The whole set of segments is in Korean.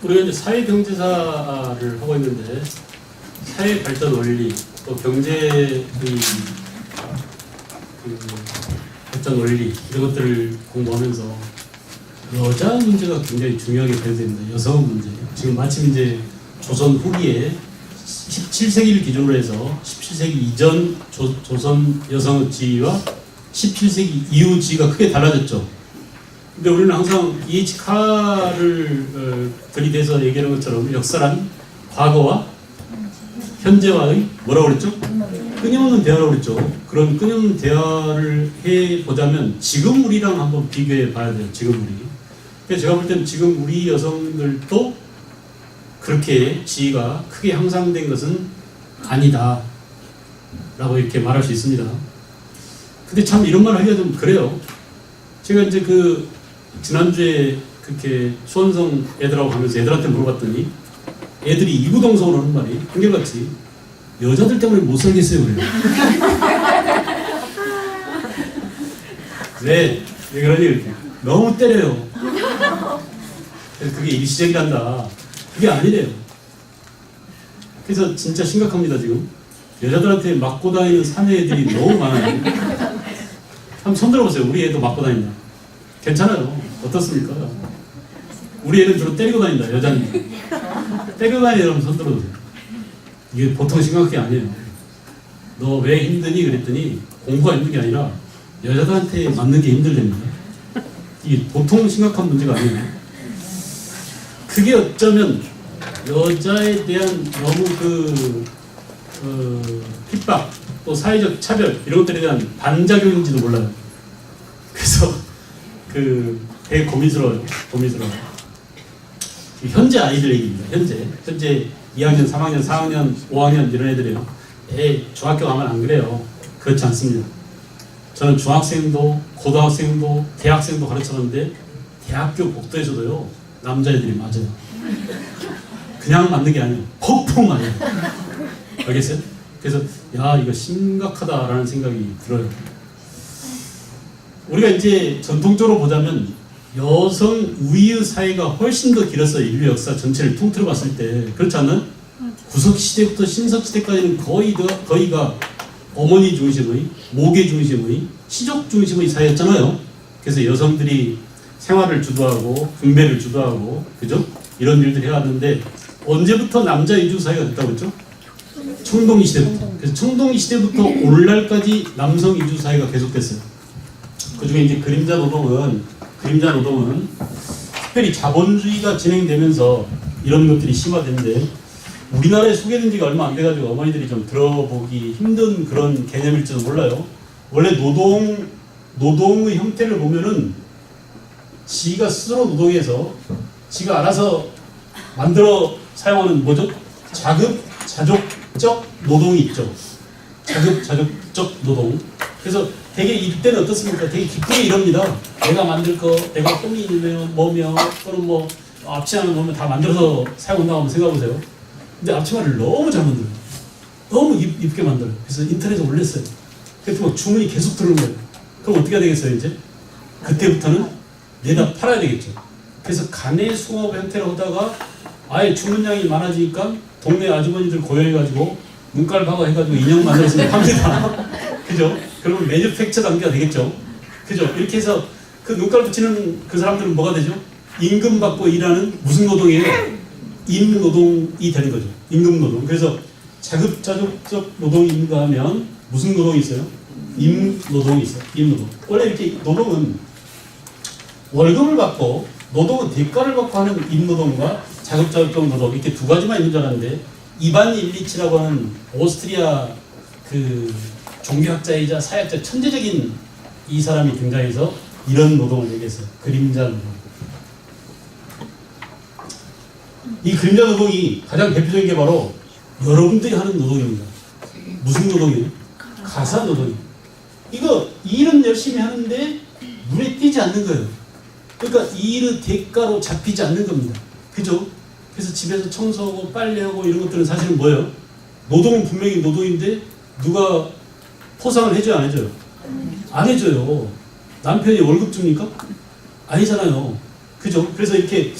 우리가 이제 사회경제사를 하고 있는데 사회 발전 원리 또 경제 발전 원리 이런 것들을 공부하면서 여자 문제가 굉장히 중요하게 대두됩니다. 여성 문제. 지금 마침 이제 조선 후기에 17세기를 기준으로 해서 17세기 이전 조선 여성의 지위와 17세기 이후 지위가 크게 달라졌죠. 근데 우리는 항상 E.H. 칼을 들이대서 얘기하는 것처럼 역사란 과거와 현재와의 뭐라고 그랬죠? 끊임없는 대화라고 그랬죠. 그런 끊임없는 대화를 해보자면 지금 우리랑 한번 비교해 봐야 돼요. 지금 우리. 그래서 제가 볼 때는 지금 우리 여성들도 그렇게 지위가 크게 향상된 것은 아니다 라고 이렇게 말할 수 있습니다. 근데 참 이런 말 하기가 좀 그래요. 제가 이제 지난주에 그렇게 수원성 애들하고 가면서 애들한테 물어봤더니 애들이 이구동성으로 하는 말이 한결같이 여자들 때문에 못 살겠어요 그래요. 왜 그러니 너무 때려요. 그래서 그게 일시적이란다. 그게 아니래요. 그래서 진짜 심각합니다 지금. 여자들한테 맞고 다니는 사내 애들이 너무 많아요. 한번 손 들어보세요. 우리 애도 맞고 다닌다. 괜찮아요. 어떻습니까? 우리 애는 주로 때리고 다닌다. 여자는 때리고 다니는 손 들어보세요. 이게 보통 심각한 게 아니에요. 너 왜 힘드니? 그랬더니 공부가 힘든 게 아니라 여자들한테 맞는 게 힘들답니다. 이게 보통 심각한 문제가 아니에요. 그게 어쩌면 여자에 대한 너무 핍박 또 사회적 차별 이런 것들에 대한 반작용인지도 몰라요. 그래서 되게 고민스러워요. 현재 아이들 얘기입니다. 현재 2학년, 3학년, 4학년, 5학년 이런 애들이요. 중학교 가면 안 그래요. 그렇지 않습니다. 저는 중학생도 고등학생도 대학생도 가르쳤는데 대학교 복도에서도요 남자애들이 맞아요. 그냥 맞는 게 아니에요. 폭풍 맞아요. 알겠어요? 그래서 야 이거 심각하다라는 생각이 들어요. 우리가 이제 전통적으로 보자면 여성 우위의 사회가 훨씬 더 길었어요. 인류 역사 전체를 통틀어 봤을 때. 그렇지 않나요? 구석 시대부터 신석 시대까지는 거의가 어머니 중심의, 모계 중심의, 시족 중심의 사회였잖아요. 그래서 여성들이 생활을 주도하고 분배를 주도하고 그죠? 이런 일들을 해왔는데 언제부터 남자 위주 사회가 됐다고 했죠? 청동기 시대부터. 그래서 청동기 시대부터 오늘날까지 남성 위주 사회가 계속됐어요. 그 중에 이제 그림자 노동은 특별히 자본주의가 진행되면서 이런 것들이 심화되는데 우리나라에 소개된 지가 얼마 안 돼가지고 어머니들이 좀 들어보기 힘든 그런 개념일지도 몰라요. 원래 노동의 형태를 보면은 지가 스스로 노동해서 지가 알아서 만들어 사용하는 뭐죠? 자급자족적 노동이 있죠. 자급자족적 노동. 그래서 되게 이때는 어떻습니까? 되게 기쁘게 이럽니다. 내가 만들 거, 내가 꾸미면 뭐며, 또는 뭐 앞치마를 보면 다 만들어서 사용한다고 한번 생각해보세요. 근데 앞치마를 너무 잘 만들어요. 너무 이쁘게 만들어요. 그래서 인터넷에 올렸어요. 그래서 막 주문이 계속 들어오는 거예요. 그럼 어떻게 해야 되겠어요, 이제? 그때부터는 내다 팔아야 되겠죠. 그래서 가내 수업 형태로 하다가 아예 주문량이 많아지니까 동네 아주머니들 고용해가지고 눈깔 박아 해가지고 인형 만들어서 팝니다. 그죠? 그러면 매뉴팩처 단계가 되겠죠. 그죠? 이렇게 해서 그 눈깔 붙이는 그 사람들은 뭐가 되죠? 임금 받고 일하는 무슨 노동이에요? 임노동이 되는 거죠. 임금 노동. 그래서 자급자족적 노동이 있는가 하면 무슨 노동이 있어요? 임노동이 있어요. 임노동. 원래 이렇게 노동은 월급을 받고 노동은 대가를 받고 하는 임노동과 자급자족적 노동 이렇게 두 가지만 있는 줄 알았는데 이반 일리치라고 하는 오스트리아 종교학자이자 사회학자 천재적인 이 사람이 등장해서 이런 노동을 얘기했어요. 그림자 노동. 이 그림자 노동이 가장 대표적인 게 바로 여러분들이 하는 노동입니다. 무슨 노동이에요? 가사 노동이에요. 이거 일은 열심히 하는데 눈에 띄지 않는 거예요. 그러니까 이 일의 대가로 잡히지 않는 겁니다. 그죠? 그래서 집에서 청소하고 빨래하고 이런 것들은 사실은 뭐예요? 노동은 분명히 노동인데 누가 포상을 해줘요, 안 해줘요? 안 해줘요. 남편이 월급 줍니까? 아니잖아요. 그죠? 그래서 이렇게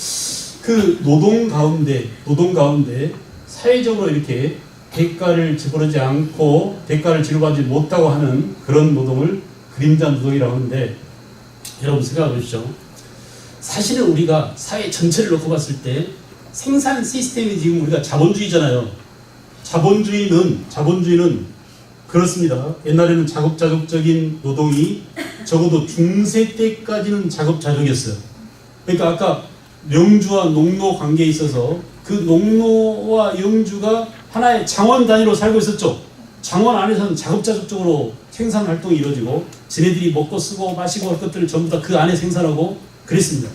그 노동 가운데 사회적으로 이렇게 대가를 지불하지 않고 대가를 지불하지 못하고 하는 그런 노동을 그림자 노동이라고 하는데, 여러분 생각해 보시죠. 사실은 우리가 사회 전체를 놓고 봤을 때 생산 시스템이 지금 우리가 자본주의잖아요. 자본주의는 그렇습니다. 옛날에는 자급자족적인 노동이 적어도 중세 때까지는 자급자족이었어요. 그러니까 아까 영주와 농노 관계에 있어서 그 농노와 영주가 하나의 장원 단위로 살고 있었죠. 장원 안에서는 자급자족적으로 생산 활동이 이루어지고 지네들이 먹고 쓰고 마시고 할 것들을 전부 다 그 안에 생산하고 그랬습니다.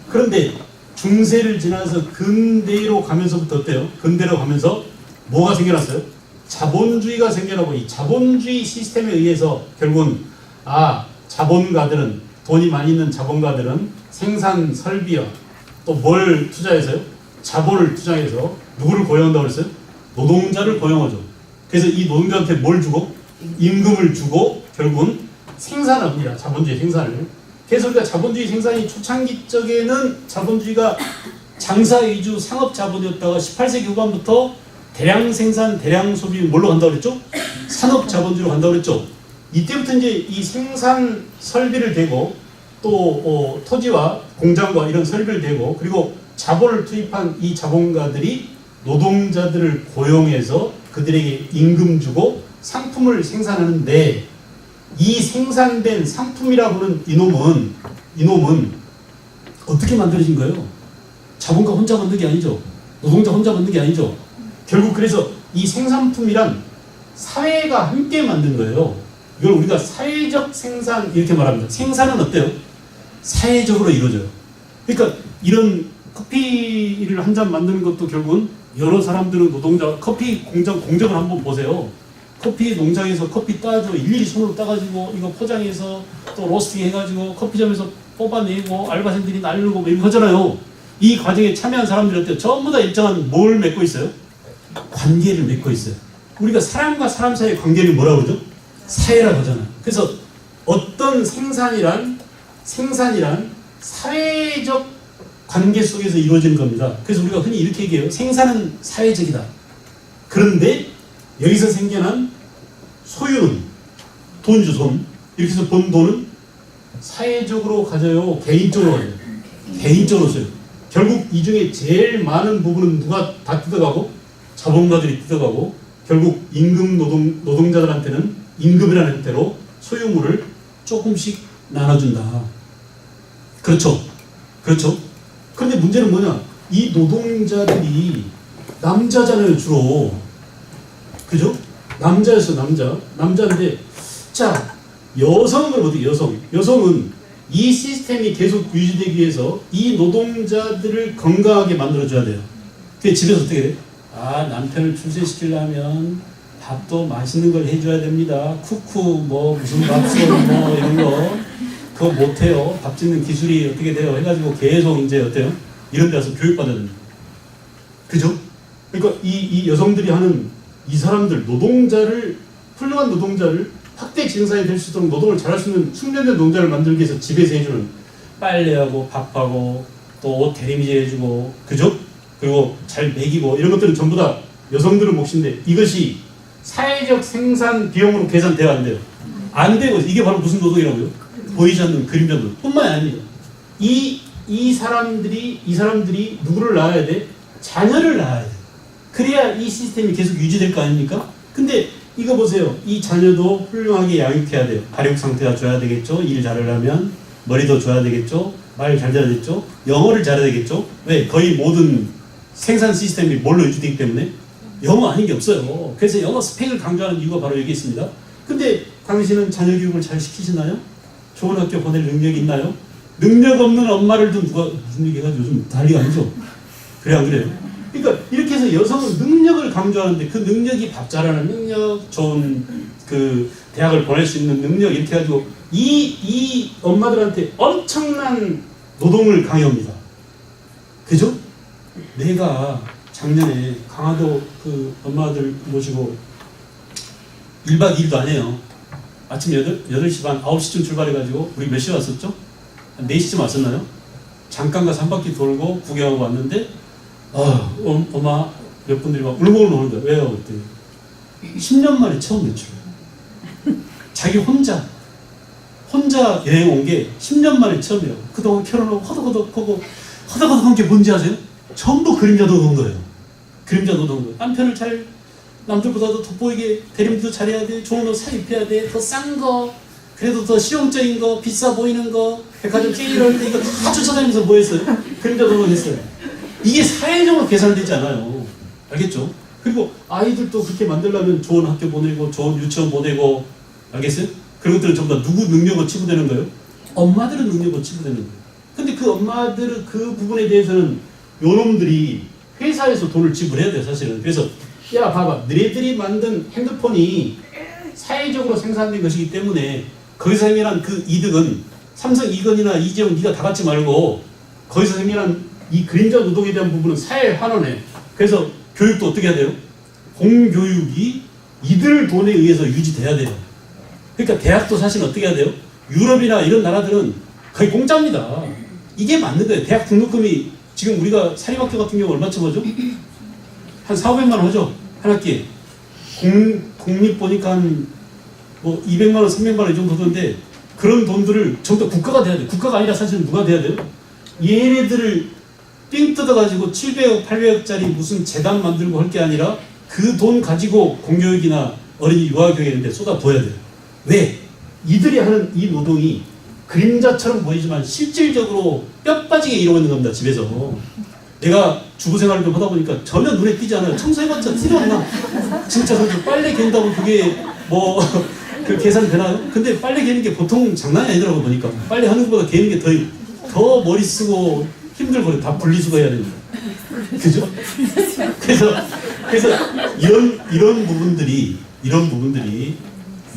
그런데 중세를 지나서 근대로 가면서부터 어때요? 근대로 가면서 뭐가 생겨났어요? 자본주의가 생겨나고, 이 자본주의 시스템에 의해서 결국은 자본가들은, 돈이 많이 있는 자본가들은 생산 설비와 또 뭘 투자해서요? 자본을 투자해서 누구를 고용한다고 그랬어요? 노동자를 고용하죠. 그래서 이 노동자한테 뭘 주고? 임금을 주고 결국은 생산을 합니다. 자본주의 생산을. 그래서 우리가 자본주의 생산이 초창기 쪽에는 자본주의가 장사 위주 상업 자본이었다가 18세기 후반부터 대량 생산, 대량 소비 뭘로 간다고 그랬죠? 산업 자본주의로 간다고 그랬죠? 이때부터 이제 이 생산 설비를 대고 또 토지와 공장과 이런 설비를 대고 그리고 자본을 투입한 이 자본가들이 노동자들을 고용해서 그들에게 임금 주고 상품을 생산하는데, 이 생산된 상품이라고 하는 이놈은 어떻게 만들어진 거예요? 자본가 혼자 만든 게 아니죠. 노동자 혼자 만든 게 아니죠. 결국 그래서 이 생산품이란 사회가 함께 만든 거예요. 이걸 우리가 사회적 생산 이렇게 말합니다. 생산은 어때요? 사회적으로 이루어져요. 그러니까 이런 커피를 한 잔 만드는 것도 결국은 여러 사람들은 노동자, 커피 공정을 한번 보세요. 커피 농장에서 커피 따죠. 일일이 손으로 따가지고 이거 포장해서 또 로스팅 해가지고 커피점에서 뽑아내고 알바생들이 나르고 뭐 이거 하잖아요. 이 과정에 참여한 사람들이 어때요? 전부 다 일정한 뭘 맺고 있어요? 관계를 맺고 있어요. 우리가 사람과 사람 사이의 관계를 뭐라고 그러죠? 사회라고 하잖아요. 그래서 어떤 생산이란 사회적 관계 속에서 이루어지는 겁니다. 그래서 우리가 흔히 이렇게 얘기해요. 생산은 사회적이다. 그런데 여기서 생겨난 소유는 돈이죠, 돈. 이렇게 해서 번 돈은 사회적으로 가져요? 개인적으로 가져요? 개인적으로 써요. 결국 이 중에 제일 많은 부분은 누가 다 뜯어가고? 자본가들이 뜯어가고 결국 임금 노동자들한테는 임금이라는 형태로 소유물을 조금씩 나눠준다. 그렇죠. 그런데 문제는 뭐냐? 이 노동자들이 남자잖아요, 주로. 그죠? 남자인데, 자, 여성을 어떻게, 여성은 이 시스템이 계속 유지되기 위해서 이 노동자들을 건강하게 만들어줘야 돼요. 그게 집에서 어떻게 돼? 남편을 출세시키려면 밥도 맛있는 걸 해줘야 됩니다. 쿠쿠, 무슨 밥솥, 이런 거. 그거 못해요. 밥 짓는 기술이 어떻게 돼요? 해가지고 계속 이제 어때요? 이런 데 가서 교육받아야 됩니다. 그죠? 그러니까 이 여성들이 하는 이 사람들, 훌륭한 노동자를 확대 진사에 될 수 있도록 노동을 잘할 수 있는 숙련된 노동자를 만들기 위해서 집에서 해주는 빨래하고 밥하고 또 옷 대리미제 해주고, 그죠? 그리고 잘 먹이고 이런 것들은 전부 다 여성들의 몫인데 이것이 사회적 생산 비용으로 계산돼야 안 돼요. 안 되고 이게 바로 무슨 노동이라고요? 보이지 않는 그림자 노동 뿐만이 아닙니다. 이 사람들이 누구를 낳아야 돼? 자녀를 낳아야 돼. 그래야 이 시스템이 계속 유지될 거 아닙니까? 근데 이거 보세요. 이 자녀도 훌륭하게 양육해야 돼요. 발육 상태가 줘야 되겠죠. 일 잘하려면 머리도 줘야 되겠죠. 말 잘 들어야 되겠죠. 영어를 잘해야 되겠죠. 왜? 거의 모든 생산 시스템이 뭘로 유지되기 때문에 영어 아닌 게 없어요. 그래서 영어 스펙을 강조하는 이유가 바로 여기 있습니다. 근데 당신은 자녀 교육을 잘 시키시나요? 좋은 학교 보낼 능력이 있나요? 능력 없는 엄마를 둔 누가 무슨 얘기해가지고 요즘 난리가 아니죠. 그래 안 그래요? 그러니까 이렇게 해서 여성은 능력을 강조하는데 그 능력이 밥 잘하는 능력, 좋은 그 대학을 보낼 수 있는 능력 이렇게 해가지고 이 엄마들한테 엄청난 노동을 강요합니다. 그죠? 내가 작년에 강화도 그 엄마들 모시고 1박 2일도 안 해요. 아침 8시 반, 9시쯤 출발해가지고 우리 몇 시에 왔었죠? 한 4시쯤 왔었나요? 잠깐 가서 한 바퀴 돌고 구경하고 왔는데 엄마 몇 분들이 막 울먹울 오는 거야. 왜요? 그때 10년 만에 처음 외출해요. 자기 혼자 여행 온 게 10년 만에 처음이에요. 그동안 결혼하고 허덕허덕하고 허덕허덕한 게 뭔지 아세요? 전부 그림자 노동인 거예요. 그림자 노동인 거예요. 남편을 잘 남들보다도 돋보이게 대림도 잘해야 돼. 좋은 옷 사 입혀야 돼. 더 싼 거, 그래도 더 실용적인 거, 비싸 보이는 거, 백화점 세일할 때 이거 다 쫓아다니면서 뭐 했어요? 그림자 노동 했어요. 이게 사회적으로 계산되지 않아요. 알겠죠? 그리고 아이들도 그렇게 만들려면 좋은 학교 보내고 좋은 유치원 보내고, 알겠어요? 그런 것들은 전부 다 누구 능력으로 치부되는 거예요? 엄마들은 능력으로 치부되는 거예요. 근데 그 엄마들은 그 부분에 대해서는 요놈들이 회사에서 돈을 지불해야 돼요, 사실은. 그래서 야 봐봐, 너희들이 만든 핸드폰이 사회적으로 생산된 것이기 때문에 거기서 생겨난 그 이득은 삼성 이건이나 이재용 네가 다 갖지 말고 거기서 생겨난 이 그림자 노동에 대한 부분은 사회에 환원해. 그래서 교육도 어떻게 해야 돼요? 공교육이 이들 돈에 의해서 유지돼야 돼요. 그러니까 대학도 사실 어떻게 해야 돼요? 유럽이나 이런 나라들은 거의 공짜입니다. 이게 맞는 거예요. 대학 등록금이 지금 우리가 사립학교 같은 경우 얼마쯤 하죠? 한 4,500만 원 하죠? 한 학기에. 공립 보니까 한 뭐 200만 원, 300만 원 이 정도 드는데 그런 돈들을 전부 다 국가가 돼야 돼요. 국가가 아니라 사실은 누가 돼야 돼요? 얘네들을 삥 뜯어가지고 700억, 800억짜리 무슨 재단 만들고 할 게 아니라 그 돈 가지고 공교육이나 어린이 유아교육에 있는데 쏟아부어야 돼요. 왜? 이들이 하는 이 노동이 그림자처럼 보이지만 실질적으로 뼈 빠지게 이루고 있는 겁니다. 집에서. 내가 주부 생활을 좀 하다 보니까 전혀 눈에 띄지 않아요. 청소해봤자 티도 안 나. 진짜 빨래 갠다고 그게 뭐 그 계산 되나요? 근데 빨래 개는 게 보통 장난이 아니더라고 보니까. 빨래 하는 것보다 개는 게 더 머리 쓰고 힘들고 다 분리수거해야 됩니다. 그죠? 그래서 이런 부분들이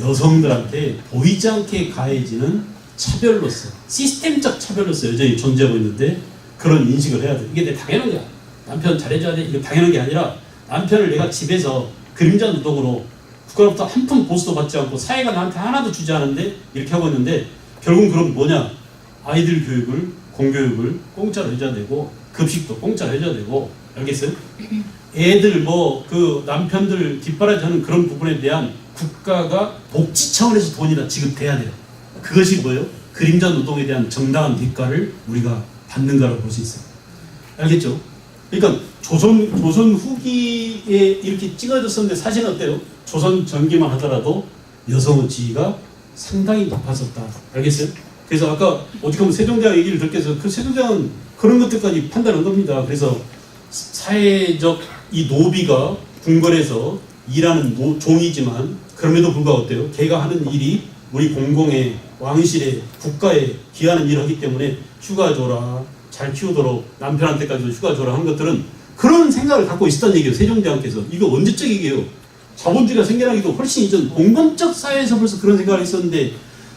여성들한테 보이지 않게 가해지는 차별로서, 시스템적 차별로서 여전히 존재하고 있는데 그런 인식을 해야 돼. 이게 당연한 거야. 남편 잘해줘야 돼. 이게 당연한 게 아니라 남편을 내가 집에서 그림자 노동으로 국가로부터 한 푼 보수도 받지 않고 사회가 나한테 하나도 주지 않은데 이렇게 하고 있는데 결국은 그럼 뭐냐? 아이들 교육을, 공교육을 공짜로 해줘야 되고 급식도 공짜로 해줘야 되고, 알겠어요? 애들 그 남편들 뒷바라지하는 그런 부분에 대한 국가가 복지 차원에서 돈이나 지급돼야 돼요. 그것이 뭐예요? 그림자 노동에 대한 정당한 대가를 우리가 받는가라고 볼 수 있어요. 알겠죠? 그러니까 조선 후기에 이렇게 찍어졌었는데 사실은 어때요? 조선 전기만 하더라도 여성의 지위가 상당히 높았었다. 알겠어요? 그래서 아까 어떻게 보면 세종대왕 얘기를 듣게 해서 그 세종대왕은 그런 것들까지 판단한 겁니다. 그래서 사회적 이 노비가 궁궐에서 일하는 종이지만 그럼에도 불구하고 어때요? 걔가 하는 일이 우리 공공의 왕실에 국가에 기하는 일을 하기 때문에 휴가 줘라, 잘 키우도록 남편한테까지도 휴가 줘라 하는 것들은 그런 생각을 갖고 있었다는 얘기예요. 세종대왕께서. 이거 언제적 얘기예요? 자본주의가 생겨나기도 훨씬 이전 공건적 사회에서 벌써 그런 생각을 했었는데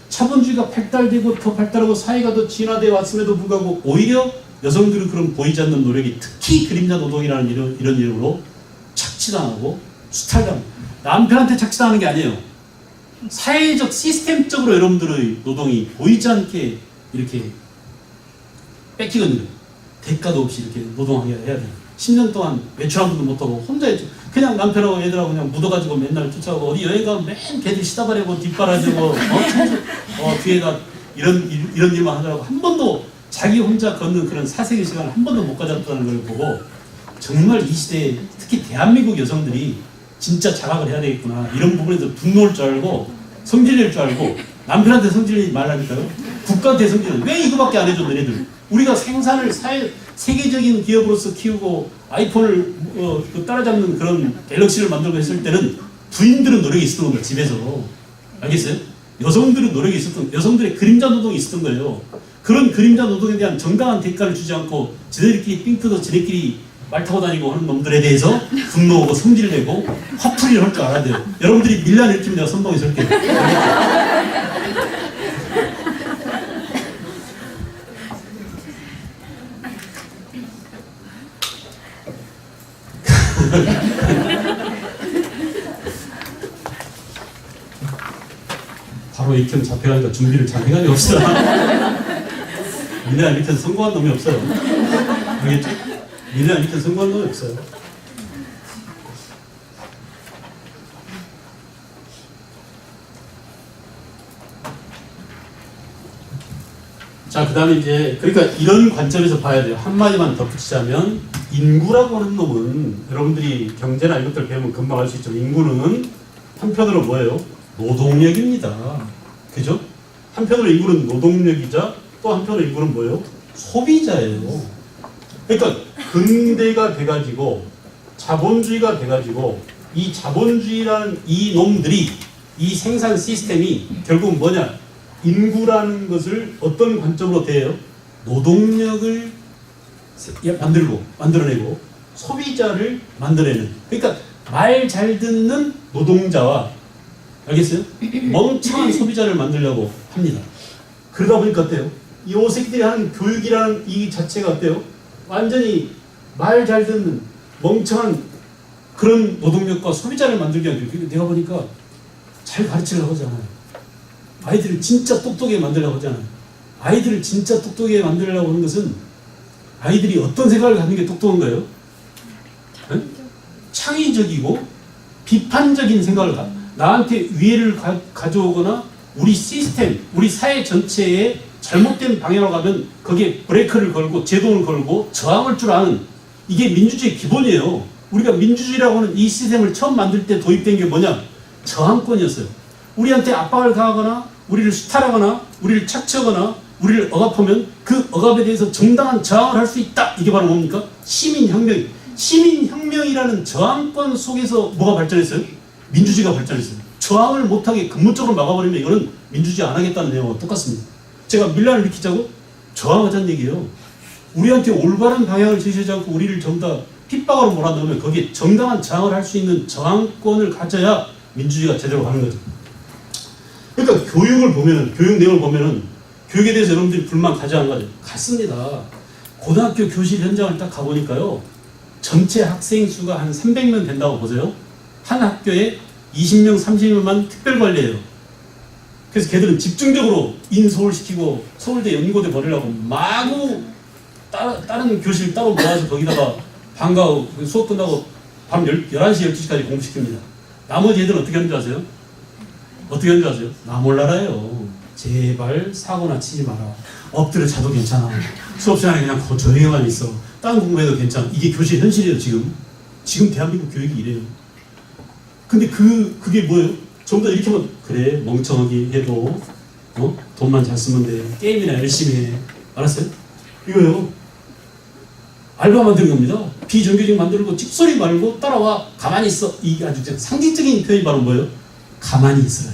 자본주의가 발달되고 더 발달하고 사회가 더 진화되어 왔음에도 불구하고 오히려 여성들은 그런 보이지 않는 노력이 특히 그림자 노동이라는 이런 이름으로 착취당하고 수탈당하고, 남편한테 착취당하는 게 아니에요. 사회적 시스템적으로 여러분들의 노동이 보이지 않게 이렇게 뺏기거든요. 대가도 없이 이렇게 노동하게 해야 돼요. 10년 동안 외출 한 번도 못하고 혼자 했죠. 그냥 남편하고 애들하고 그냥 묻어가지고 맨날 쫓아가고 어디 여행 가면 맨 걔들 시다바래고 뒷바라지고 뒤에다 이런 일만 하더라고. 한 번도 자기 혼자 걷는 그런 사색의 시간을 한 번도 못 가졌다는 걸 보고 정말 이 시대에 특히 대한민국 여성들이 진짜 자각을 해야 되겠구나. 이런 부분에서 분노할 줄 알고 성질낼 줄 알고 남편한테 성질내지 말라니까요. 국가한테 성질을 왜 이거밖에 안 해줘 너네들. 우리가 생산을 세계적인 기업으로서 키우고 아이폰을 따라잡는 그런 갤럭시를 만들고 했을 때는 부인들은 노력이 있었던 겁니다. 집에서. 알겠어요? 여성들은 노력이 있었던, 여성들의 그림자 노동이 있었던 거예요. 그런 그림자 노동에 대한 정당한 대가를 주지 않고 지네들끼리 삥 뜯어 지네끼리 말 타고 다니고 하는 놈들에 대해서 분노하고 성질내고 화풀이를 할 줄 알아야 돼요. 여러분들이 밀란 일으키면 내가 선봉에 설게요. 바로 익형 잡혀가니까 준비를 잘 해가지고 없어요. 밀레니엄 밑에서 성공한 놈이 없어요. 알겠죠? 밀레니엄 밑에서 성공한 놈이 없어요. 자, 그 다음에 이제, 그러니까 이런 관점에서 봐야 돼요. 한마디만 덧붙이자면, 인구라고 하는 놈은, 여러분들이 경제나 이런 것들 배우면 금방 알 수 있죠. 인구는 한편으로 뭐예요? 노동력입니다. 그죠? 한편으로 인구는 노동력이자, 또 한편으로 인구는 뭐예요? 소비자예요. 그러니까, 근대가 돼가지고, 자본주의가 돼가지고, 이 자본주의라는 이 놈들이, 이 생산 시스템이 결국 뭐냐? 인구라는 것을 어떤 관점으로 대해요? 노동력을 만들어내고 소비자를 만들어내는. 그러니까 말 잘 듣는 노동자와 알겠어요? 멍청한 소비자를 만들려고 합니다. 그러다 보니까 어때요? 이 새끼들이 하는 교육이라는 이 자체가 어때요? 완전히 말 잘 듣는 멍청한 그런 노동력과 소비자를 만들기 위한 교육. 내가 보니까 잘 가르치려고 하지 않아요. 아이들을 진짜 똑똑하게 만들려고 하잖아요. 아이들을 진짜 똑똑하게 만들려고 하는 것은 아이들이 어떤 생각을 갖는 게 똑똑한 거예요? 네? 창의적이고 비판적인 생각을 나한테 위해를 가져오거나 우리 시스템, 우리 사회 전체에 잘못된 방향으로 가면 거기에 브레이크를 걸고 제동을 걸고 저항할 줄 아는 이게 민주주의의 기본이에요. 우리가 민주주의라고 하는 이 시스템을 처음 만들 때 도입된 게 뭐냐? 저항권이었어요. 우리한테 압박을 가하거나 우리를 수탈하거나 우리를 착취하거나 우리를 억압하면 그 억압에 대해서 정당한 저항을 할 수 있다. 이게 바로 뭡니까? 시민혁명. 시민혁명이라는 저항권 속에서 뭐가 발전했어요? 민주주의가 발전했어요. 저항을 못하게 근본적으로 막아버리면 이거는 민주주의 안 하겠다는 내용과 똑같습니다. 제가 밀란을 일으키자고 저항하자는 얘기예요. 우리한테 올바른 방향을 제시하지 않고 우리를 전부 다 핍박으로 몰아넣으면 거기에 정당한 저항을 할 수 있는 저항권을 가져야 민주주의가 제대로 가는 거죠. 그러니까 교육을 보면은, 교육 내용을 보면은 교육에 대해서 여러분들이 불만 가지 안 가죠? 같습니다. 고등학교 교실 현장을 딱 가보니까요. 전체 학생 수가 한 300명 된다고 보세요. 한 학교에 20명, 30명만 특별관리해요. 그래서 걔들은 집중적으로 인서울시키고 서울대 연고대 버리려고 마구 다른 교실 따로 모아서 거기다가 방과 후 수업 끝나고 밤 11시, 12시까지 공부시킵니다. 나머지 애들은 어떻게 하는 줄 아세요? 어떻게 하는 줄 아세요? 나 몰라라요. 제발 사고나 치지 마라. 엎드려 자도 괜찮아. 수업 시간에 그냥 조용히만 있어. 딴 공부해도 괜찮아. 이게 교실 현실이에요, 지금. 지금 대한민국 교육이 이래요. 근데 그게 뭐예요? 전부 다 이렇게 하면, 그래, 멍청하게 해도, 돈만 잘 쓰면 돼. 게임이나 열심히 해. 알았어요? 이거요. 알바 만드는 겁니다. 비정규직 만들고, 찍소리 말고, 따라와, 가만히 있어. 이게 아주 상징적인 표현이 바로 뭐예요? 가만히 있어요.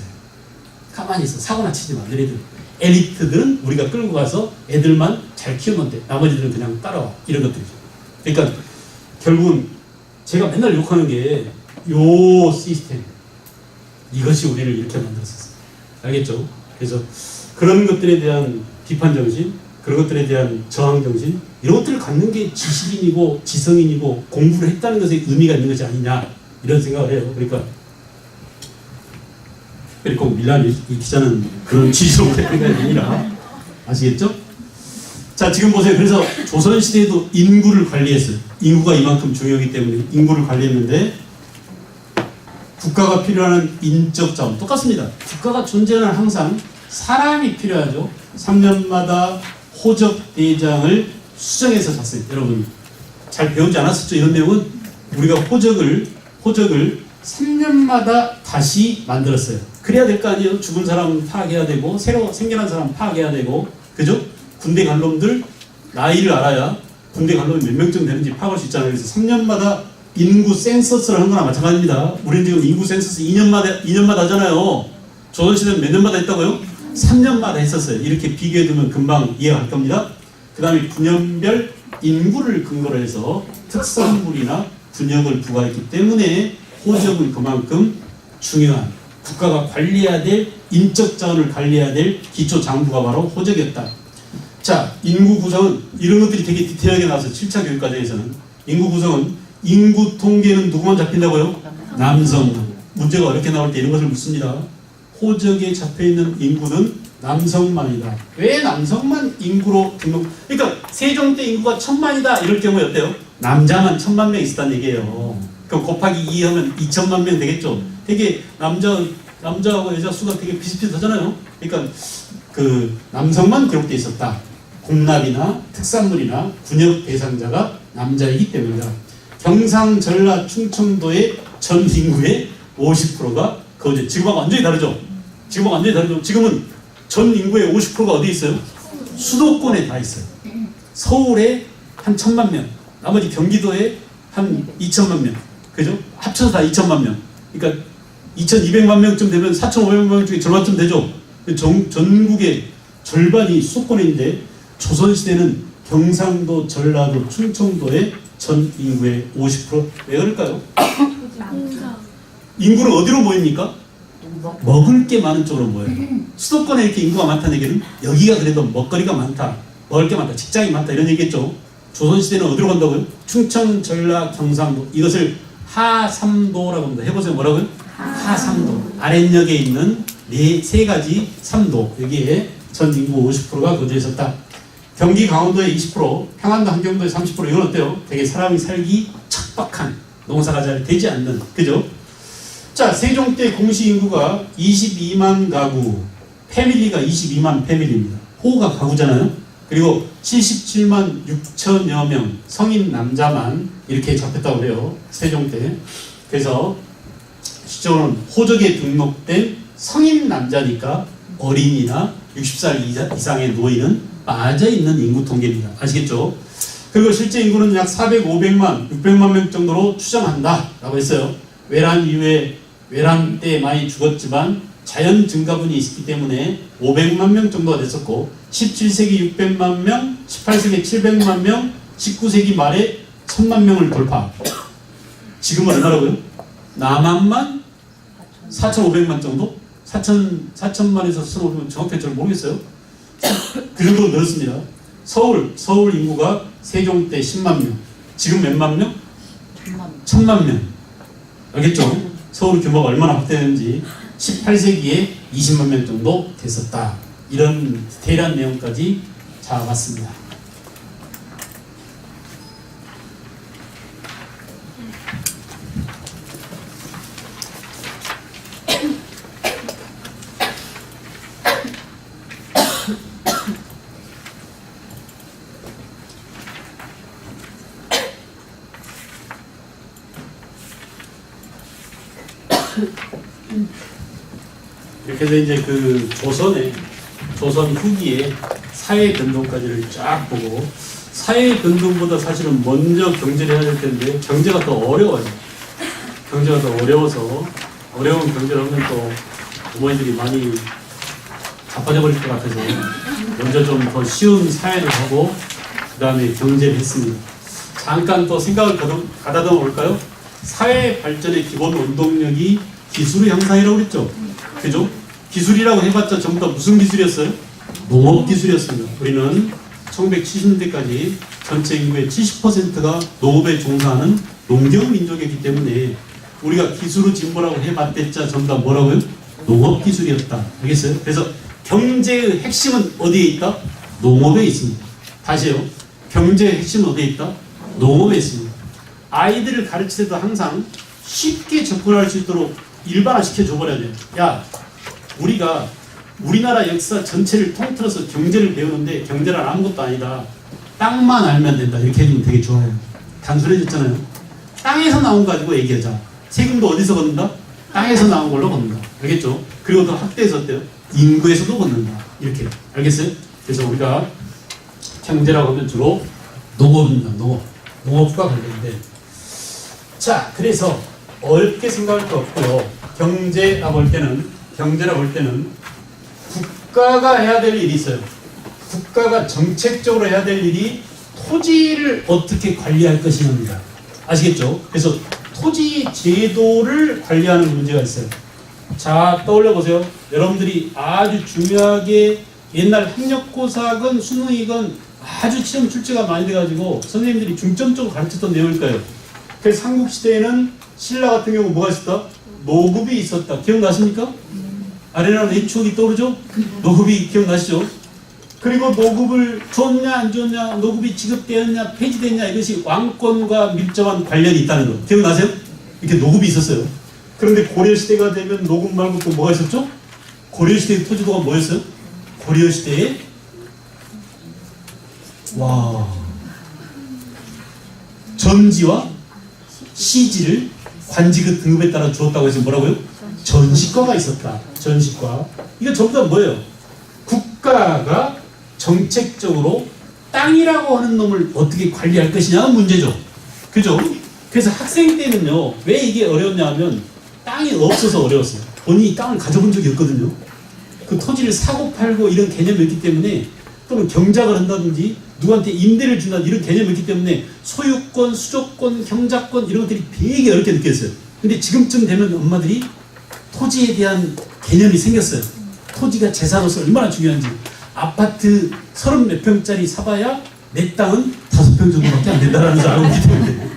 가만히 있어. 사고나 치지 마. 너희들. 엘리트들은 우리가 끌고 가서 애들만 잘 키우면 돼. 나머지들은 그냥 따라와. 이런 것들이죠. 그러니까 결국은 제가 맨날 욕하는 게 요 시스템. 이것이 우리를 이렇게 만들었었어요. 알겠죠? 그래서 그런 것들에 대한 비판 정신, 그런 것들에 대한 저항 정신, 이런 것들을 갖는 게 지식인이고 지성인이고 공부를 했다는 것에 의미가 있는 것이 아니냐. 이런 생각을 해요. 그러니까 꼭 밀란 이 기자는 그런 취지로 했던 게 아니라 아시겠죠? 자, 지금 보세요. 그래서 조선시대에도 인구를 관리했어요. 인구가 이만큼 중요하기 때문에 인구를 관리했는데 국가가 필요한 인적 자원 똑같습니다. 국가가 존재하는 항상 사람이 필요하죠. 3년마다 호적 대장을 수정해서 잤어요. 여러분 잘 배우지 않았었죠? 이런 내용은 우리가 호적을 3년마다 다시 만들었어요. 그래야 될 거 아니에요? 죽은 사람 파악해야 되고 새로 생겨난 사람 파악해야 되고 그죠? 군대 갈 놈들 나이를 알아야 군대 갈 놈이 몇 명쯤 되는지 파악할 수 있잖아요. 그래서 3년마다 인구 센서스를 하는 거나 마찬가지입니다. 우리는 지금 인구 센서스 2년마다 하잖아요. 조선시대는 몇 년마다 했다고요? 3년마다 했었어요. 이렇게 비교해두면 금방 이해가 갈 겁니다. 그 다음에 분연별 인구를 근거로 해서 특산물이나 분역을 부과했기 때문에 호적은 그만큼 중요한 국가가 관리해야 될 인적 자원을 관리해야 될 기초 장부가 바로 호적이었다. 자, 인구 구성은 이런 것들이 되게 디테일하게 나와서 7차 교육과정에서는 인구 구성은 인구 통계는 누구만 잡힌다고요? 남성. 문제가 어렵게 나올 때 이런 것을 묻습니다. 호적에 잡혀있는 인구는 남성만이다. 왜 남성만 인구로 등록? 그러니까 세종 때 인구가 1000만이다 이럴 경우에 어때요? 남자만 1000만 명 있었다는 얘기예요. 그럼 곱하기 2 하면 2000만 명 되겠죠. 되게 남자하고 여자 수가 되게 비슷비슷하잖아요. 그러니까 그 남성만 기록돼 있었다. 공납이나 특산물이나 군역 대상자가 남자이기 때문이다. 경상, 전라, 충청도의 전 인구의 50%가 거제. 지금하고 완전히 다르죠. 지금은 전 인구의 50%가 어디 있어요? 수도권에 다 있어요. 서울에 한 1000만 명, 나머지 경기도에 한 2000만 명, 그죠? 합쳐서 다 2000만 명. 그러니까 2200만 명쯤 되면 4500만 명 중에 절반쯤 되죠. 전국의 절반이 수도권에 있는데 조선시대는 경상도, 전라도, 충청도의 전 인구의 50%. 왜 그럴까요? 인구는 어디로 모입니까? 먹을 게 많은 쪽으로 모여요. 수도권에 이렇게 인구가 많다는 얘기는 여기가 그래도 먹거리가 많다, 먹을 게 많다, 직장이 많다 이런 얘기겠죠. 조선시대는 어디로 간다고요? 충청, 전라, 경상도. 이것을 하삼도라고 합니다. 해보세요. 뭐라고요? 하삼도. 아랫역에 있는 세 가지 삼도. 여기에 전 인구 50%가 거주해 있었다. 경기 강원도에 20%, 평안도 한경도에 30%. 이건 어때요? 되게 사람이 살기 척박한, 농사가 잘 되지 않는, 그죠? 자, 세종 때 공시 인구가 22만 가구, 패밀리가 22만 패밀리입니다. 호가 가구잖아요. 그리고 77만 6천여 명 성인 남자만 이렇게 잡혔다고 그래요. 세종 때. 그래서 실제로는 호적에 등록된 성인 남자니까 어린이나 60살 이상의 노인은 빠져있는 인구 통계입니다. 아시겠죠? 그리고 실제 인구는 약 400, 500만, 600만 명 정도로 추정한다 라고 했어요. 외란 이후에 외란 때 많이 죽었지만 자연 증가분이 있었기 때문에 500만 명 정도가 됐었고 17세기 600만 명, 18세기 700만 명, 19세기 말에 1000만 명을 돌파. 지금은 얼마라고요? 남한만 4,500만 정도? 4천만에서 4,500만 정확히 잘 모르겠어요. 그 정도 늘었습니다. 서울 인구가 세종 때 10만 명. 지금 몇만 명? 1000만 명. 알겠죠? 서울 규모가 얼마나 확대되는지. 18세기에 20만 명 정도 됐었다. 이런 대략 내용까지 잡아봤습니다. 이렇게 해서 이제 그 조선 후기에 사회 변동까지를 쫙 보고, 사회 변동보다 사실은 먼저 경제를 해야 될 텐데 경제가 더 어려워요. 경제가 더 어려워서, 어려운 경제를 하면 또 부모님들이 많이 자빠져 버릴 것 같아서 먼저 좀 더 쉬운 사회를 하고 그 다음에 경제를 했습니다. 잠깐 또 생각을 가다듬어 볼까요? 사회 발전의 기본 원동력이 기술의 향상이라고 그랬죠. 그죠? 기술이라고 해봤자 전부 다 무슨 기술이었어요? 농업 기술이었습니다. 우리는 1970년대까지 전체 인구의 70%가 농업에 종사하는 농경 민족이기 때문에 우리가 기술의 진보라고 해봤댔자 전부 다 뭐라고요? 농업 기술이었다. 알겠어요? 그래서 경제의 핵심은 어디에 있다? 농업에 있습니다. 다시요. 경제의 핵심은 어디에 있다? 농업에 있습니다. 아이들을 가르칠 때도 항상 쉽게 접근할 수 있도록 일반화시켜 줘버려야 돼요. 야, 우리가 우리나라 역사 전체를 통틀어서 경제를 배우는데 경제란 아무것도 아니다. 땅만 알면 된다. 이렇게 해주면 되게 좋아요. 단순해졌잖아요. 땅에서 나온 거 가지고 얘기하자. 세금도 어디서 걷는다? 땅에서 나온 걸로 걷는다. 알겠죠? 그리고 또 학대에서 어때요? 인구에서도 걷는다. 이렇게. 알겠어요? 그래서 우리가 경제라고 하면 주로 농업입니다. 농업과 관련된. 자, 그래서 어렵게 생각할 거 없고요. 경제라고 할 때는 국가가 해야 될 일이 있어요. 국가가 정책적으로 해야 될 일이 토지를 어떻게 관리할 것입니다. 아시겠죠? 그래서 토지 제도를 관리하는 문제가 있어요. 자, 떠올려 보세요. 여러분들이 아주 중요하게 옛날 학력고사건 수능이건 아주 시험 출제가 많이 돼가지고 선생님들이 중점적으로 가르쳤던 내용일 거예요. 그래서 삼국시대에는 신라 같은 경우 뭐가 있었다? 노급이 있었다. 기억나십니까? 아련한 옛 추억이 떠오르죠? 노급이 기억나시죠? 그리고 노급을 줬냐 안 줬냐, 노급이 지급되었냐 폐지됐냐, 이것이 왕권과 밀접한 관련이 있다는 거 기억나세요? 이렇게 노급이 있었어요. 그런데 고려시대가 되면 노급 말고 또 뭐가 있었죠? 고려시대의 토지도가 뭐였어요? 고려시대에 전지와 시지를 관직의 등급에 따라 주었다고 해서 뭐라고요? 전시과가 있었다. 전시과. 이거 전부 다 뭐예요? 국가가 정책적으로 땅이라고 하는 놈을 어떻게 관리할 것이냐가 문제죠. 그죠? 그래서 학생 때는요, 왜 이게 어려웠냐 하면 땅이 없어서 어려웠어요. 본인이 땅을 가져본 적이 없거든요. 그 토지를 사고 팔고 이런 개념이 있기 때문에, 또는 경작을 한다든지 누구한테 임대를 준다 이런 개념이 있기 때문에 소유권, 수조권, 경작권 이런 것들이 되게 어렵게 느꼈어요. 근데 지금쯤 되면 엄마들이 토지에 대한 개념이 생겼어요. 토지가 재산으로서 얼마나 중요한지. 아파트 30몇 평짜리 사봐야 내 땅은 5평 정도밖에 안 된다는 걸 알고 있기 때문에.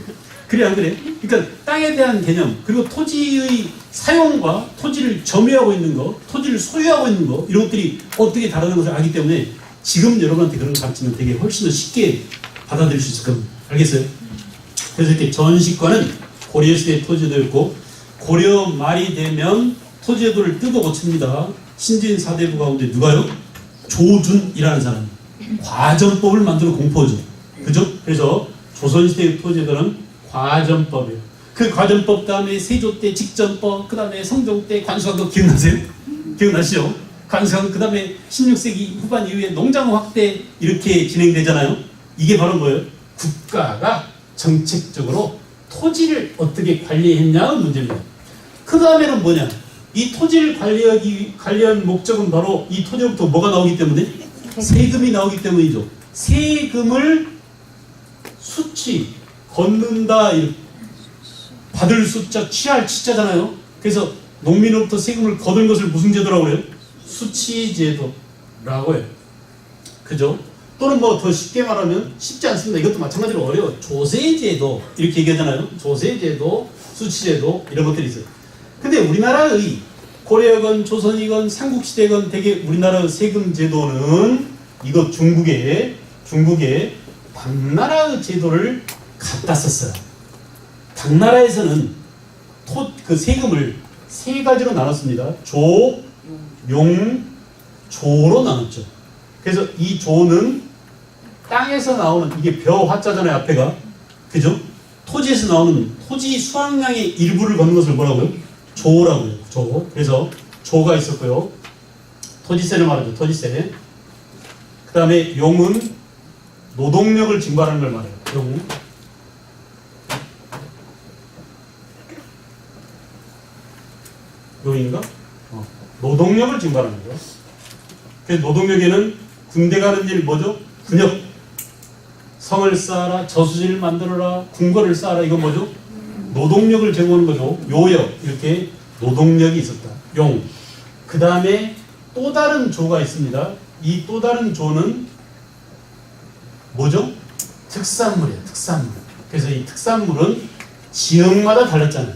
그래 안 그래? 그러니까 땅에 대한 개념, 그리고 토지의 사용과 토지를 점유하고 있는 거, 토지를 소유하고 있는 거, 이런 것들이 어떻게 다르다는 것을 알기 때문에 지금 여러분한테 그런 거 가르치면 되게 훨씬 더 쉽게 받아들일 수 있을 겁니다. 알겠어요? 그래서 이렇게 전시과는 고려시대의 토지도였고, 고려 말이 되면 토지제도를 뜯어 고칩니다. 신진 사대부 가운데 누가요? 조준이라는 사람. 과전법을 만들어 공포죠. 그죠? 그래서 조선시대의 토지제도는 과전법이에요. 그 과전법 다음에 세조 때 직전법, 그 다음에 성종 때 관수왕법 기억나세요? 기억나시죠? 관수왕, 그 다음에 16세기 후반 이후에 농장 확대 이렇게 진행되잖아요. 이게 바로 뭐예요? 국가가 정책적으로 토지를 어떻게 관리했냐의 문제입니다. 그 다음에는 뭐냐? 이 토지를 관리한 목적은 바로 이 토지로부터 뭐가 나오기 때문에? 세금이 나오기 때문이죠. 세금을 수치, 걷는다, 받을 숫자, 취할 치자잖아요. 그래서 농민으로부터 세금을 거둔 것을 무슨 제도라고 해요? 수치제도라고 해요. 그죠? 또는 뭐 더 쉽게 말하면, 쉽지 않습니다. 이것도 마찬가지로 어려워요. 조세제도 이렇게 얘기하잖아요. 조세제도, 수치제도 이런 것들이 있어요. 근데 우리나라의 고려건, 조선이건, 삼국시대건 되게 우리나라 세금 제도는 이거 중국의 당나라의 제도를 갖다 썼어요. 당나라에서는 그 세금을 세 가지로 나눴습니다. 조, 용, 조로 나눴죠. 그래서 이 조는 땅에서 나오는, 이게 벼 화자잖아요, 앞에가. 그죠? 토지에서 나오는 토지 수확량의 일부를 걷는 것을 뭐라고요? 조라고 해요. 조. 그래서 조가 있었고요. 토지세를 말하죠. 토지세. 그 다음에 용은 노동력을 징발하는 걸 말해요. 용. 용인가? 노동력을 징발하는 거죠. 그래서 노동력에는 군대 가는 일 뭐죠? 군역. 성을 쌓아라, 저수지를 만들어라, 궁궐을 쌓아라, 이건 뭐죠? 노동력을 제공하는 거죠. 요역, 이렇게 노동력이 있었다. 용. 그 다음에 또 다른 조가 있습니다. 이 또 다른 조는 뭐죠? 특산물이에요. 특산물. 그래서 이 특산물은 지역마다 달랐잖아요.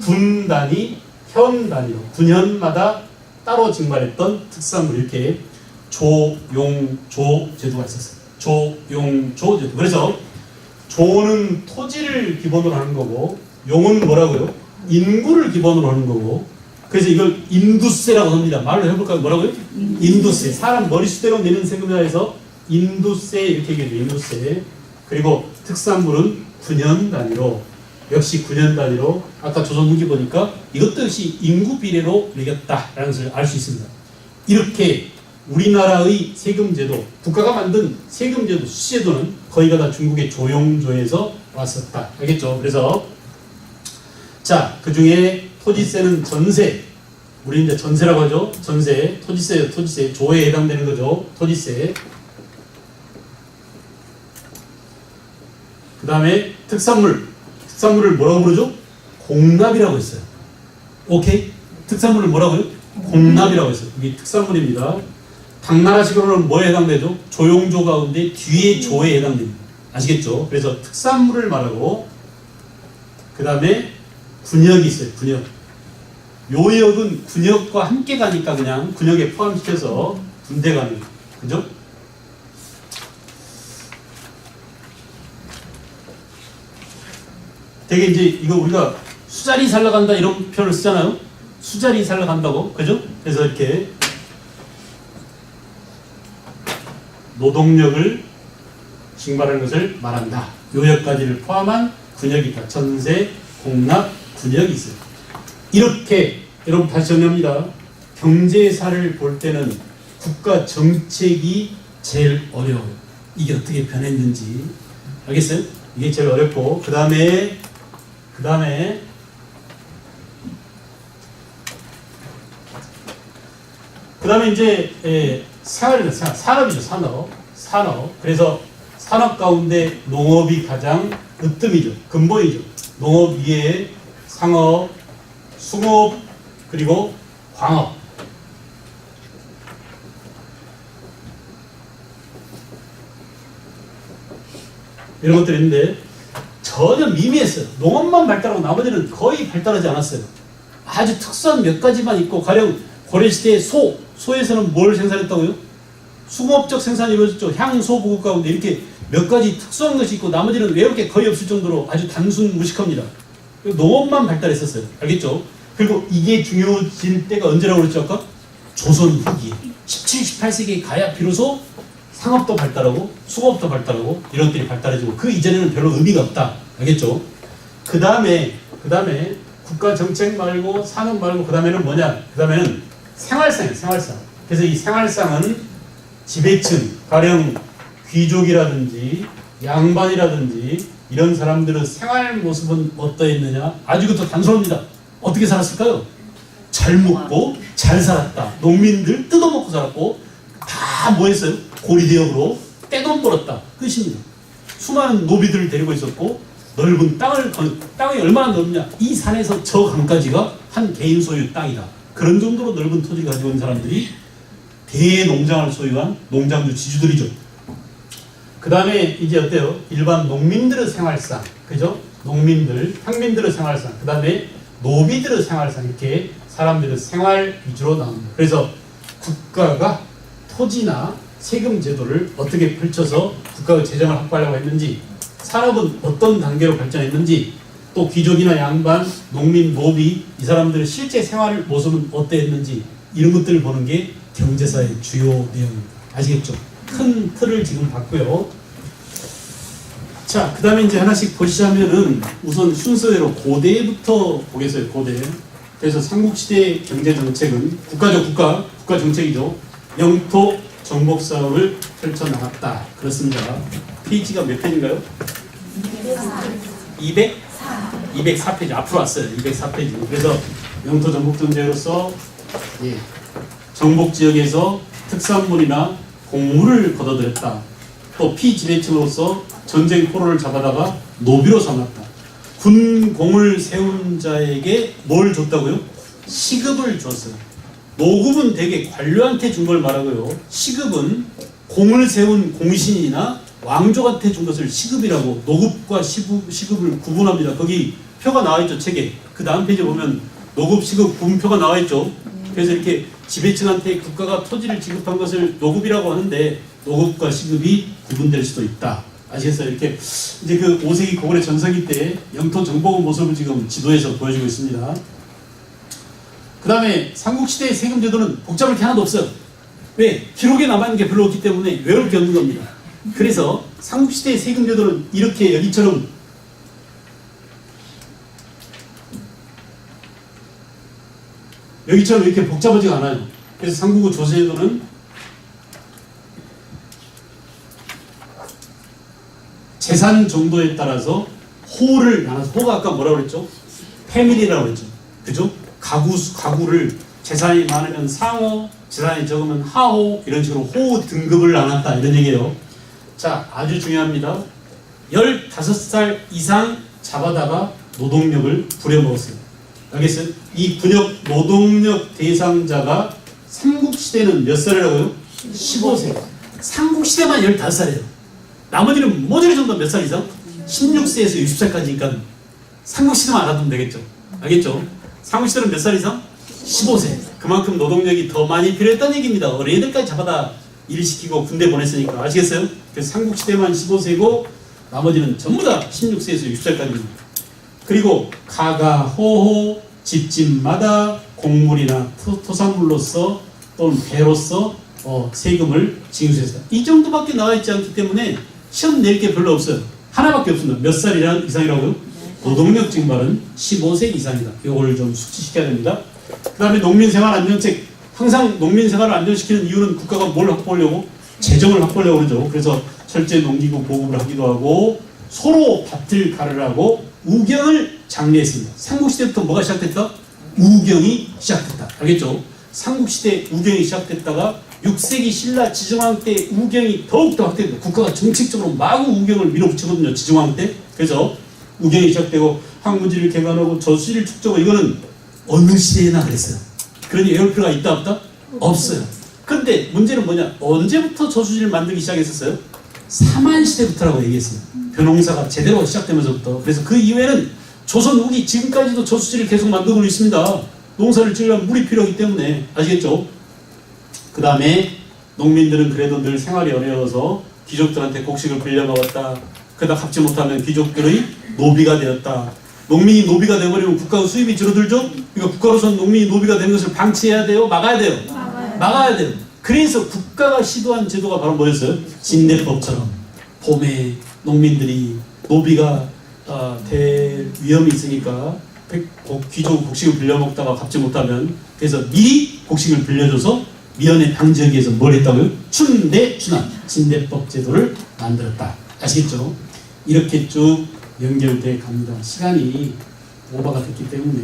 군 단위, 현 단위로 군현마다 따로 징발했던 특산물, 이렇게 조, 용, 조 제도가 있었어요. 조, 용, 조 제도. 그래서 조는 토지를 기본으로 하는 거고, 용은 뭐라고요? 인구를 기본으로 하는 거고, 그래서 이걸 인두세라고 합니다. 말로 해볼까요? 뭐라고요? 인두세. 사람 머리수대로 내는 세금이라 해서 인두세 이렇게 얘기해요. 인두세. 그리고 특산물은 9년 단위로, 역시 9년 단위로, 아까 조선 후기 보니까 이것도 역시 인구 비례로 매겼다라는 것을 알 수 있습니다. 이렇게 우리나라의 세금제도, 국가가 만든 세금제도, 수제도는 거의가 다 중국의 조용조에서 왔었다. 알겠죠? 그래서 자, 그 중에 토지세는 전세, 우리 이제 전세라고 하죠. 전세, 토지세, 토지세, 조에 해당되는 거죠. 토지세. 그 다음에 특산물을 뭐라고 부르죠? 공납이라고 했어요. 오케이? 특산물을 뭐라고요? 공납이라고 했어요. 이게 특산물입니다. 당나라식으로는 뭐에 해당되죠? 조용조 가운데 뒤에 조에 해당됩니다. 아시겠죠? 그래서 특산물을 말하고, 그 다음에 군역이 있어요. 군역. 요역은 군역과 함께 가니까 그냥 군역에 포함시켜서 군대 가는 거예요. 그죠? 되게 이제 이거 우리가 수자리 살러 간다 이런 표현을 쓰잖아요. 수자리 살러 간다고. 그죠? 그래서 이렇게 노동력을 징발하는 것을 말한다. 요역까지를 포함한 군역이다. 전세, 공납, 군역이 있어요. 이렇게 여러분 다시 정리합니다. 경제사를 볼 때는 국가 정책이 제일 어려워요. 이게 어떻게 변했는지 알겠어요? 이게 제일 어렵고 그 다음에 이제 산업이죠. 산업. 그래서 산업 가운데 농업이 가장 으뜸이죠. 근본이죠. 농업 위에 상업, 수공업, 그리고 광업. 이런 것들이 있는데 전혀 미미했어요. 농업만 발달하고 나머지는 거의 발달하지 않았어요. 아주 특수한 몇 가지만 있고 가령 고려시대의 소에서는 뭘 생산했다고요? 수공업적 생산이 이루어졌죠. 향소 보급 가운데 이렇게 몇 가지 특수한 것이 있고 나머지는 외울 게 거의 없을 정도로 아주 단순 무식합니다. 농업만 발달했었어요. 알겠죠? 그리고 이게 중요해질 때가 언제라고 그랬죠 아까? 조선 후기 17, 18세기에 가야 비로소 상업도 발달하고 수공업도 발달하고 이런 것들이 발달해지고 그 이전에는 별로 의미가 없다. 알겠죠? 그 다음에 국가 정책 말고 산업 말고 그 다음에는 뭐냐? 그 다음에는 생활상이에요. 생활상. 그래서 이 생활상은 지배층, 가령 귀족이라든지 양반이라든지 이런 사람들의 생활 모습은 어떠했느냐? 아주 그것도 단순합니다. 어떻게 살았을까요? 잘 먹고 잘 살았다. 농민들 뜯어먹고 살았고 다 뭐 했어요? 고리대역으로 떼돈 벌었다. 끝입니다. 수많은 노비들을 데리고 있었고 넓은 땅이 얼마나 넓냐? 이 산에서 저 강까지가 한 개인 소유 땅이다. 그런 정도로 넓은 토지 가지고 있는 사람들이 대농장을 소유한 농장주 지주들이죠. 그 다음에 이제 어때요? 일반 농민들의 생활상, 그죠? 농민들, 평민들의 생활상, 그 다음에 노비들의 생활상 이렇게 사람들의 생활 위주로 나옵니다. 그래서 국가가 토지나 세금 제도를 어떻게 펼쳐서 국가의 재정을 확보하려고 했는지, 산업은 어떤 단계로 발전했는지, 또 귀족이나 양반, 농민, 노비 이 사람들의 실제 생활 모습은 어땠는지 이런 것들을 보는 게 경제사의 주요 내용입니다. 아시겠죠? 큰 틀을 지금 봤고요. 자, 그 다음에 이제 하나씩 보시자면은 우선 순서대로 고대부터 보겠어요. 고대. 그래서 삼국시대의 경제정책은 국가 정책이죠. 영토 정복 사업을 펼쳐나갔다. 그렇습니다. 페이지가 몇 페이지인가요? 204페이지. 앞으로 왔어요. 204페이지. 그래서 영토 정복 정책으로서 정복 지역에서 특산물이나 곡물을 걷어들였다. 또 피지배층으로서 전쟁 포로를 잡아다가 노비로 삼았다. 군공을 세운 자에게 뭘 줬다고요? 시급을 줬어요. 노급은 대개 관료한테 준 걸 말하고요. 시급은 공을 세운 공신이나 왕족한테 준 것을 시급이라고, 노급과 시급을 구분합니다. 거기 표가 나와있죠, 책에. 그 다음 페이지 보면 노급, 시급 구분표가 나와있죠. 그래서 이렇게 지배층한테 국가가 토지를 지급한 것을 노급이라고 하는데 노급과 시급이 구분될 수도 있다. 아시겠어요? 이렇게 이제 그 5세기 고구려 전성기 때 영토 정복의 모습을 지금 지도에서 보여주고 있습니다. 그 다음에 삼국시대의 세금제도는 복잡할 게 하나도 없어요. 왜? 기록에 남아있는 게 별로 없기 때문에 외울 게 없는 겁니다. 그래서 삼국시대의 세금제도는 이렇게 여기처럼 이렇게 복잡하지가 않아요. 그래서 삼국의 조세제도는 재산 정도에 따라서 호를 나눠서, 호가 아까 뭐라고 그랬죠? 패밀리라고 그랬죠. 그죠? 가구를 재산이 많으면 상호, 재산이 적으면 하호, 이런 식으로 호 등급을 나눴다. 이런 얘기예요. 자, 아주 중요합니다. 15살 이상 잡아다가 노동력을 부려먹었어요. 알겠어요? 이 군역 노동력 대상자가 삼국시대는 몇 살이라고요? 15세. 삼국시대만 15살이에요. 나머지는 모조리 정도 몇 살 이상? 16세에서 60살까지니까 삼국시대만 알아두면 되겠죠. 알겠죠? 삼국시대는 몇 살 이상? 15세. 그만큼 노동력이 더 많이 필요했다는 얘기입니다. 어린이들까지 잡아다 일을 시키고 군대 보냈으니까. 아시겠어요? 그래서 삼국시대만 15세고 나머지는 전부 다 16세에서 60살까지입니다. 그리고 가가, 호호, 집집마다 곡물이나 토산물로서 또는 배로서 세금을 징수했어요. 이 정도밖에 나와 있지 않기 때문에 시험 낼 게 별로 없어요. 하나밖에 없습니다. 몇 살 이상이라고요? 노동력 증발은 15세 이상이다. 이걸 좀 숙지시켜야 됩니다. 그 다음에 농민생활안정책. 항상 농민생활을 안정시키는 이유는 국가가 뭘 확보하려고? 재정을 확보하려고 그러죠. 그래서 철제 농기구 보급을 하기도 하고 소로 밭을 가르라고 우경을 장려했습니다. 삼국시대부터 뭐가 시작됐다? 우경이 시작됐다. 알겠죠? 삼국시대 우경이 시작됐다가 6세기 신라 지정왕 때 우경이 더욱더 확대됩니다. 국가가 정책적으로 마구 우경을 밀어붙이거든요. 지정왕 때. 그래서 우경이 시작되고 황무지를 개간하고 저수지를 축적하고 이거는 어느 시대에나 그랬어요. 그러니 외울 필요가 있다 없다? 없어요. 그런데 문제는 뭐냐? 언제부터 저수지를 만들기 시작했었어요? 삼한시대부터라고 얘기했어요. 벼농사가 제대로 시작되면서부터. 그래서 그 이후에는 조선 후기 지금까지도 저수지를 계속 만들고 있습니다. 농사를 지으려면 물이 필요하기 때문에. 아시겠죠? 그 다음에 농민들은 그래도 늘 생활이 어려워서 귀족들한테 곡식을 빌려먹었다. 그러다 갚지 못하면 귀족들의 노비가 되었다. 농민이 노비가 되어버리면 국가 수입이 줄어들죠? 그러니까 국가로서는 농민이 노비가 되는 것을 방치해야 돼요? 막아야 돼요? 막아야 돼요. 그래서 국가가 시도한 제도가 바로 뭐였어요? 진대법처럼 봄에 농민들이 노비가 될 위험이 있으니까 귀족 곡식을 빌려먹다가 갚지 못하면 그래서 미리 곡식을 빌려줘서 미연에 방지하기 위해서 뭘 했다고요? 춘대춘한 진대법 제도를 만들었다. 아시겠죠? 이렇게 쭉 연결돼 갑니다. 시간이 오버가 됐기 때문에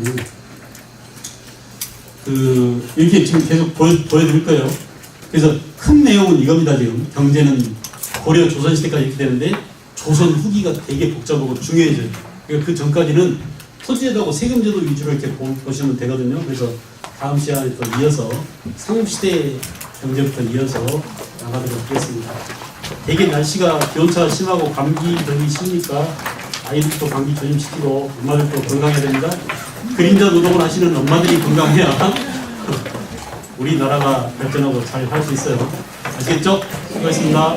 이렇게 지금 계속 보여드릴 거예요. 그래서 큰 내용은 이겁니다. 지금 경제는 고려 조선시대까지 이렇게 되는데 조선 후기가 되게 복잡하고 중요해져요. 그러니까 그 전까지는 토지제도하고 세금제도 위주로 이렇게 보시면 되거든요. 그래서 다음 시간에 또 이어서 삼국시대 경제부터 이어서 나가도록 하겠습니다. 되게 날씨가 기온차가 심하고 감기 걸리기 쉬우니까 아이들도 감기 조심시키고 엄마들도 건강해야 됩니다. 그림자 노동을 하시는 엄마들이 건강해야 우리나라가 발전하고 잘 할 수 있어요. 아시겠죠? 수고하셨습니다.